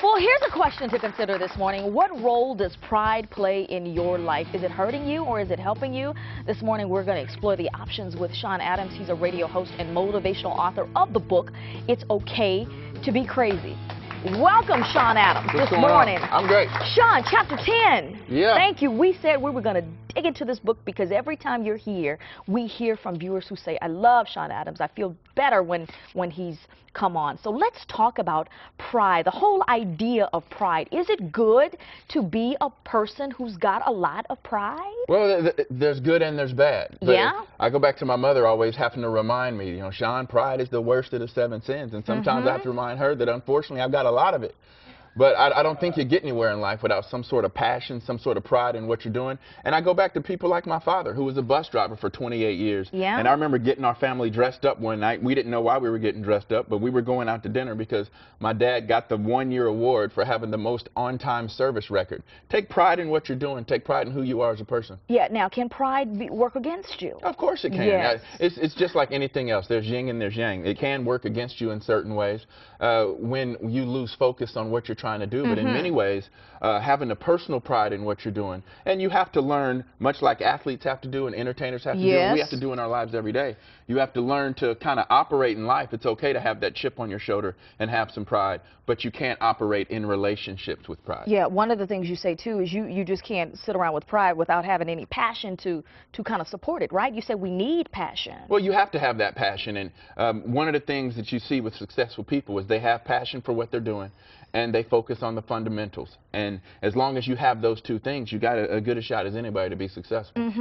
Well, here's a question to consider this morning. What role does pride play in your life? Is it hurting you or is it helping you? This morning, we're going to explore the options with Sean Adams. He's a radio host and motivational author of the book, It's Okay to Be Crazy. Welcome, Sean Adams, this morning. I'm great. Sean, chapter 10. Yeah. Thank you. We said we were going to dig into this book because every time you're here, we hear from viewers who say, I love Sean Adams. I feel better when he's come on. So let's talk about pride, the whole idea of pride. Is it good to be a person who's got a lot of pride? Well, there's good and there's bad. Yeah. I go back to my mother always having to remind me, Sean, pride is the worst of the 7 sins. And sometimes I have to remind her that unfortunately I've got a lot of it. But I don't think you get anywhere in life without some sort of passion, some sort of pride in what you're doing. And I go back to people like my father, who was a bus driver for 28 years. Yeah. And I remember getting our family dressed up one night. We didn't know why we were getting dressed up, but we were going out to dinner because my dad got the one-year award for having the most on-time service record. Take pride in what you're doing. Take pride in who you are as a person. Yeah. Now, can pride work against you? Of course it can. Yes. It's just like anything else. There's yin and there's yang. It can work against you in certain ways when you lose focus on what you're trying to do. But in many ways, having a personal pride in what you're doing, and you have to learn, much like athletes have to do and entertainers have to do, and we have to do in our lives every day. You have to learn to kind of operate in life. It's okay to have that chip on your shoulder and have some pride, but you can't operate in relationships with pride. Yeah, one of the things you say too is you just can't sit around with pride without having any passion to kind of support it, right? You said we need passion. Well, you have to have that passion, and one of the things that you see with successful people is they have passion for what they're doing, and they focus on the fundamentals. And as long as you have those two things, you got as good a shot as anybody to be successful.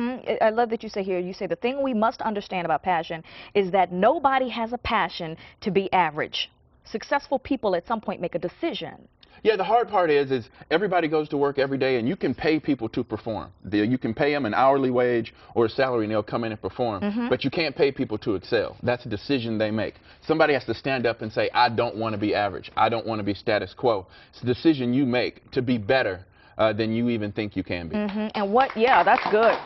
I love that you say here, you say the thing we must understand about passion is that nobody has a passion to be average. Successful people at some point make a decision. Yeah, the hard part is everybody goes to work every day, and you can pay people to perform. You can pay them an hourly wage or a salary, and they'll come in and perform. But you can't pay people to excel. That's a decision they make. Somebody has to stand up and say, I don't want to be average. I don't want to be status quo. It's a decision you make to be better than you even think you can be. And yeah, that's good.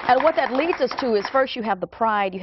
And what that leads us to is first you have the pride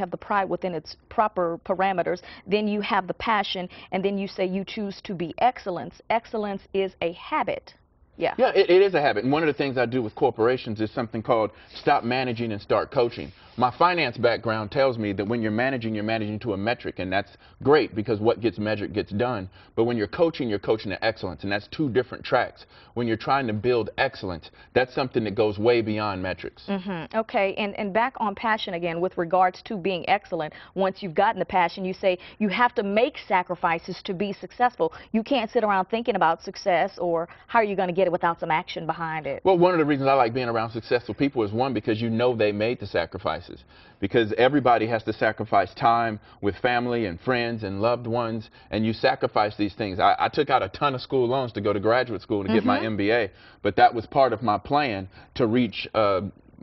within its proper parameters, then you have the passion, and then you say you choose to be excellence. Excellence is a habit. Yeah. Yeah, it is a habit. And one of the things I do with corporations is something called stop managing and start coaching. My finance background tells me that when you're managing to a metric, and that's great because what gets measured gets done. But when you're coaching to excellence, and that's two different tracks. When you're trying to build excellence, that's something that goes way beyond metrics. Okay, and back on passion again with regards to being excellent. Once you've gotten the passion, you say you have to make sacrifices to be successful. You can't sit around thinking about success or how are you going to get it without some action behind it. Well, one of the reasons I like being around successful people is, one, because you know they made the sacrifices. Because everybody has to sacrifice time with family and friends and loved ones, and you sacrifice these things. I took out a ton of school loans to go to graduate school to get my MBA, but that was part of my plan to reach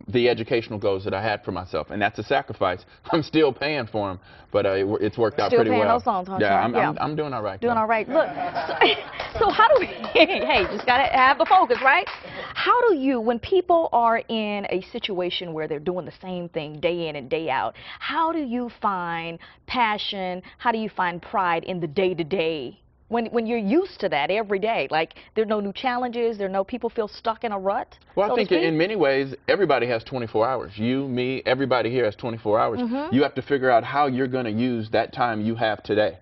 the educational goals that I had for myself, and that's a sacrifice. I'm still paying for them, but it's worked out pretty well. Still paying those loans, huh? Yeah, I'm doing all right. Doing all right. Look, so how do we, hey, just got to have the focus, right? How do you, when people are in a situation where they're doing the same thing day in and day out, how do you find passion, how do you find pride in the day-to-day? When you're used to that every day, like there are no new challenges, there are no people feel stuck in a rut? Well, I think in many ways, everybody has 24 hours. You, me, everybody here has 24 hours. You have to figure out how you're going to use that time you have today.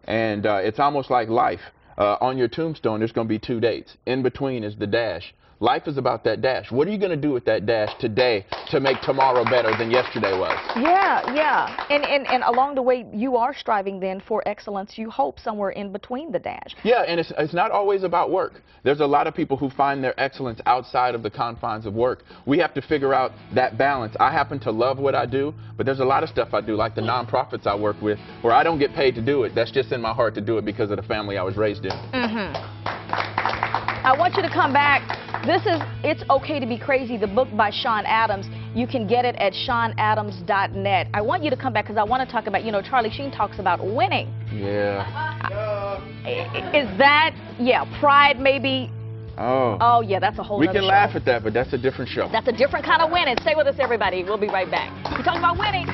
And it's almost like life. On your tombstone, there's going to be 2 dates. In between is the dash. Life is about that dash. What are you going to do with that dash today to make tomorrow better than yesterday was? Yeah. And along the way, you are striving then for excellence, you hope, somewhere in between the dash. Yeah, and it's not always about work. There's a lot of people who find their excellence outside of the confines of work. We have to figure out that balance. I happen to love what I do, but there's a lot of stuff I do, like the nonprofits I work with, where I don't get paid to do it. That's just in my heart to do it because of the family I was raised in. I want you to come back. This is It's Okay to Be Crazy, the book by Sean Adams. You can get it at SeanAdams.net. I want you to come back because I want to talk about, Charlie Sheen talks about winning. Yeah. Is that, pride maybe? Oh, yeah, that's a whole We other can show. laugh at that, but that's a different show. That's a different kind of winning. Stay with us, everybody. We'll be right back. We're talking about winning.